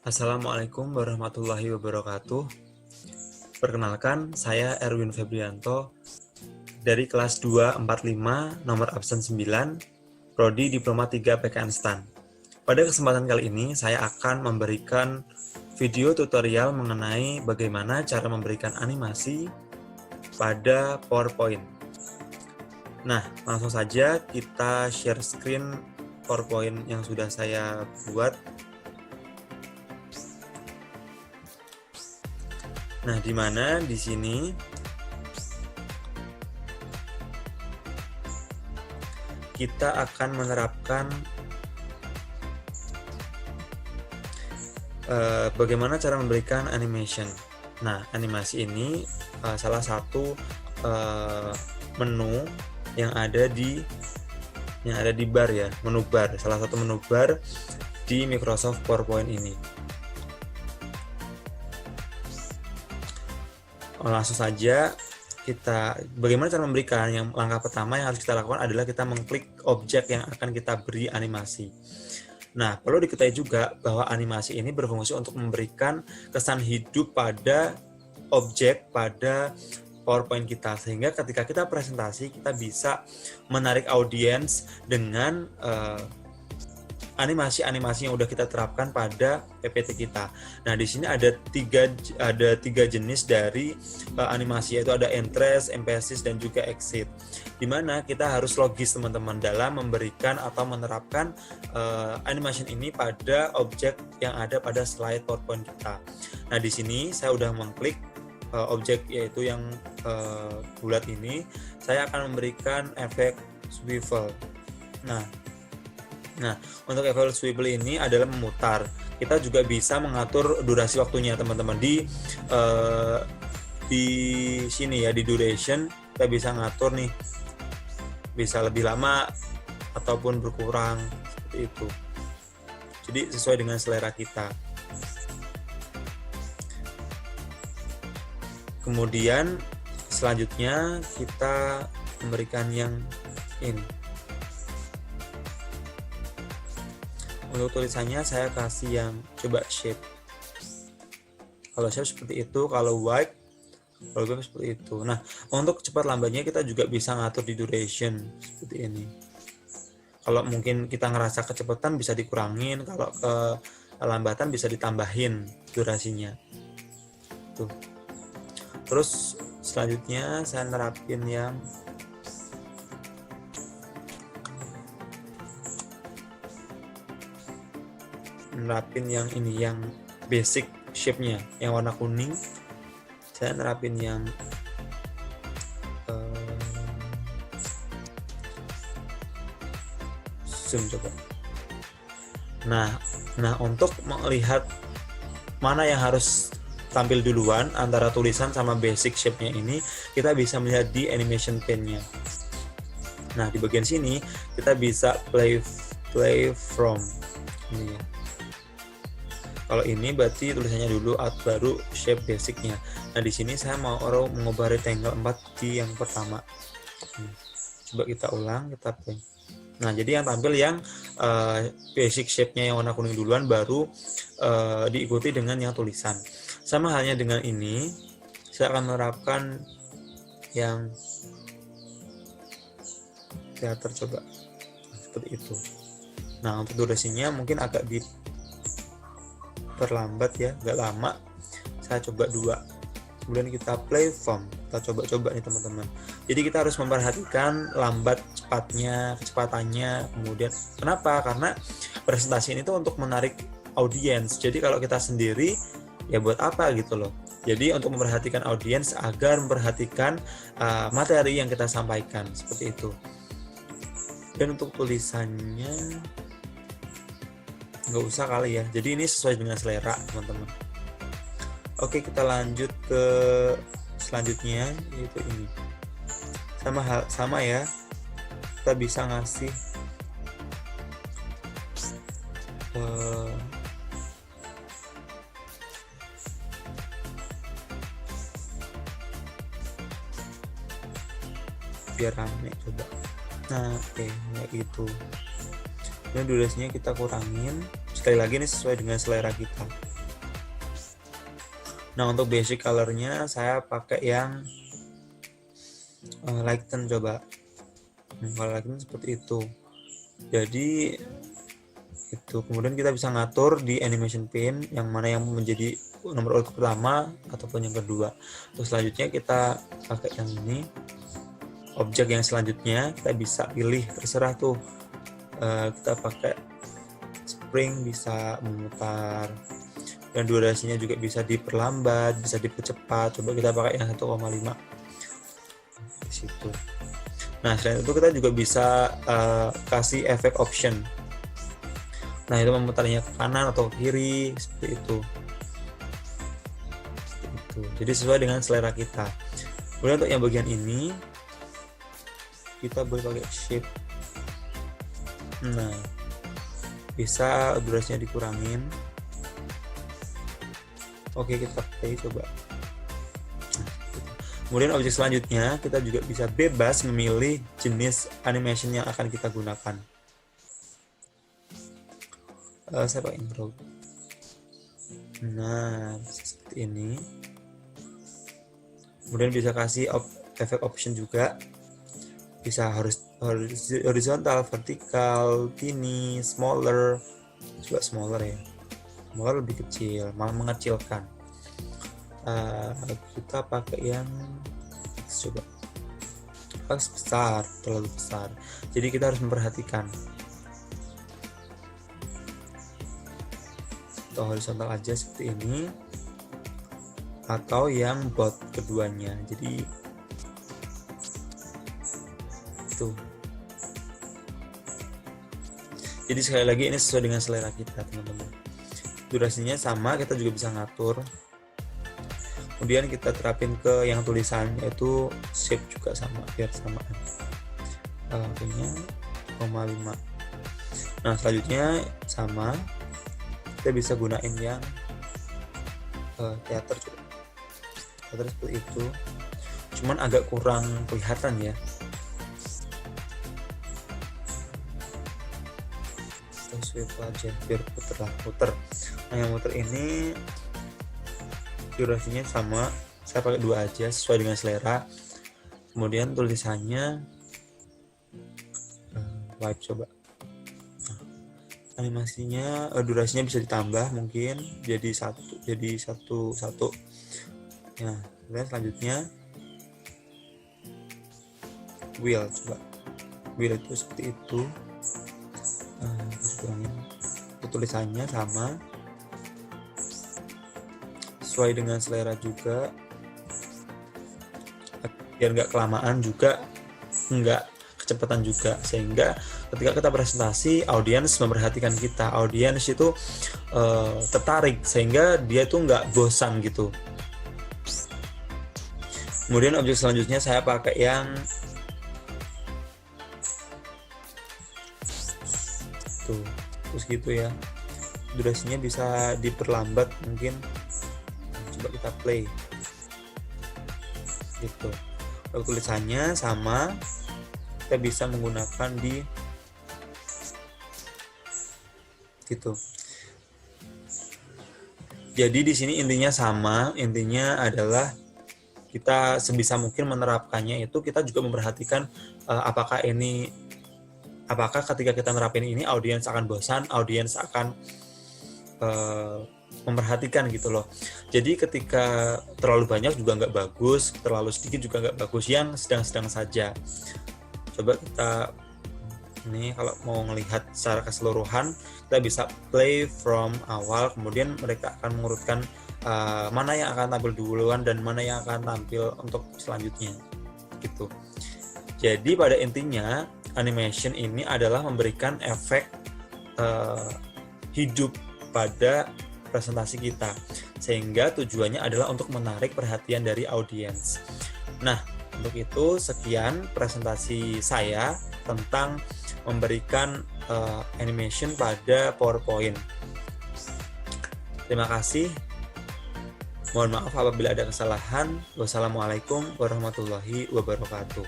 Assalamualaikum warahmatullahi wabarakatuh. Perkenalkan, saya Erwin Febrianto dari kelas 245 nomor absen 9, Prodi Diploma 3 PKN STAN. Pada kesempatan kali ini, saya akan memberikan video tutorial mengenai bagaimana cara memberikan animasi pada PowerPoint. Nah, langsung saja kita share screen PowerPoint yang sudah saya buat. Nah, di mana di sini kita akan menerapkan bagaimana cara memberikan animation. Nah, animasi ini salah satu menu yang ada di bar ya, menu bar, salah satu menu bar di Microsoft PowerPoint ini. Langsung saja kita bagaimana cara memberikan. Yang langkah pertama yang harus kita lakukan adalah kita mengklik objek yang akan kita beri animasi. Nah, perlu diketahui juga bahwa animasi ini berfungsi untuk memberikan kesan hidup pada objek pada PowerPoint kita, sehingga ketika kita presentasi kita bisa menarik audiens dengan animasi-animasi yang udah kita terapkan pada PPT kita. Nah, di sini ada tiga jenis dari animasi, yaitu ada entrance, emphasis, dan juga exit. Di mana kita harus logis teman-teman dalam memberikan atau menerapkan animation ini pada objek yang ada pada slide PowerPoint kita. Nah, di sini saya udah mengklik objek yaitu yang bulat ini. Saya akan memberikan efek swivel. Nah, untuk efek swivel ini adalah memutar. Kita juga bisa mengatur durasi waktunya, teman-teman. Di sini ya, di duration kita bisa ngatur nih, bisa lebih lama ataupun berkurang seperti itu. Jadi sesuai dengan selera kita. Kemudian selanjutnya kita memberikan yang ini. Untuk tulisannya saya kasih yang coba shape. Kalau shape seperti itu, kalau white, kalau web seperti itu. Nah, untuk cepat lambatnya kita juga bisa ngatur di duration seperti ini. Kalau mungkin kita ngerasa kecepatan bisa dikurangin, kalau kelambatan bisa ditambahin durasinya. Tuh. Terus selanjutnya saya nerapin yang ini, yang basic shape-nya, yang warna kuning. Saya nerapin yang zoom coba. Nah, untuk melihat mana yang harus tampil duluan antara tulisan sama basic shape-nya ini, kita bisa melihat di animation pane-nya. Nah, di bagian sini kita bisa play from ini ya. Kalau ini berarti tulisannya dulu, baru shape basicnya. Nah, di sini saya mau mengubah rectangle 4 di yang pertama. Coba kita ulang, kita play. Nah, jadi yang tampil yang basic shape-nya yang warna kuning duluan, baru diikuti dengan yang tulisan. Sama halnya dengan ini, saya akan menerapkan yang teater coba. Seperti itu. Nah, untuk durasinya mungkin agak terlambat ya, agak lama. Saya coba 2. Kemudian kita play from. Kita coba-coba nih teman-teman. Jadi kita harus memperhatikan lambat cepatnya, kecepatannya. Kemudian kenapa? Karena presentasi ini tuh untuk menarik audiens. Jadi kalau kita sendiri ya buat apa gitu loh. Jadi untuk memperhatikan audiens agar memperhatikan materi yang kita sampaikan, seperti itu. Dan untuk tulisannya nggak usah kali ya, jadi ini sesuai dengan selera teman-teman. Oke, kita lanjut ke selanjutnya, yaitu ini. Sama ya, kita bisa ngasih biar rame coba. Nah, oke, kayak gitu. Dan durasinya kita kurangin. Sekali lagi ini sesuai dengan selera kita. Nah, untuk basic colornya saya pakai yang lighten coba. Kalau lighten seperti itu. Jadi itu kemudian kita bisa ngatur di animation pane yang mana yang menjadi nomor urut pertama ataupun yang kedua. Terus selanjutnya kita pakai yang ini. Objek yang selanjutnya kita bisa pilih, terserah tuh. Kita pakai spring, bisa memutar, dan durasinya juga bisa diperlambat, bisa dipercepat. Coba kita pakai yang 1,5 di situ. Nah, selain itu kita juga bisa kasih efek option. Nah, itu memutarnya ke kanan atau ke kiri seperti itu. Jadi sesuai dengan selera kita. Kemudian untuk yang bagian ini kita boleh pakai shape. Nah, bisa durasinya dikurangin. Oke, kita play coba. Nah, kemudian objek selanjutnya kita juga bisa bebas memilih jenis animation yang akan kita gunakan. Saya pakai intro. Nah, seperti ini. Kemudian bisa kasih efek option juga. Bisa horizontal, vertikal, tiny, smaller, juga smaller ya. Smaller lebih kecil, malah mengecilkan. Kita pakai yang coba pas besar, terlalu besar. Jadi kita harus memperhatikan. Atau horizontal aja seperti ini, atau yang both keduanya. Jadi itu. Jadi sekali lagi ini sesuai dengan selera kita, teman-teman. Durasinya sama, kita juga bisa ngatur. Kemudian kita terapin ke yang tulisan, yaitu shape juga sama, biar samaan. Akhirnya 0,5. Nah, selanjutnya sama, kita bisa gunain yang teater juga. Teater seperti itu. Cuman agak kurang kelihatan ya. Swift aja biar puter. Nah, yang muter ini durasinya sama, saya pakai 2 aja sesuai dengan selera. Kemudian tulisannya wipe coba. Nah, animasinya durasinya bisa ditambah mungkin jadi satu. Nah, kemudian selanjutnya wheel coba. Wheel itu seperti itu. Tulisannya sama, sesuai dengan selera juga, biar nggak kelamaan juga, nggak kecepatan juga, sehingga ketika kita presentasi audiens memperhatikan kita, audiens itu tertarik, sehingga dia tuh nggak bosan gitu. Kemudian objek selanjutnya saya pakai yang tuh, terus gitu ya. Durasinya bisa diperlambat mungkin. Coba kita play. Gitu. Kalau tulisannya sama, kita bisa menggunakan di gitu. Jadi di sini intinya sama, intinya adalah kita sebisa mungkin menerapkannya itu kita juga memperhatikan apakah ketika kita nerapin ini audiens akan bosan, audiens akan memperhatikan gitu loh. Jadi ketika terlalu banyak juga nggak bagus, terlalu sedikit juga nggak bagus, yang sedang-sedang saja. Coba kita ini kalau mau melihat secara keseluruhan, kita bisa play from awal, kemudian mereka akan mengurutkan mana yang akan tampil duluan dan mana yang akan tampil untuk selanjutnya gitu. Jadi pada intinya animation ini adalah memberikan efek hidup pada presentasi kita, sehingga tujuannya adalah untuk menarik perhatian dari audiens. Nah, untuk itu sekian presentasi saya tentang memberikan animation pada PowerPoint. Terima kasih. Mohon maaf apabila ada kesalahan. Wassalamualaikum warahmatullahi wabarakatuh.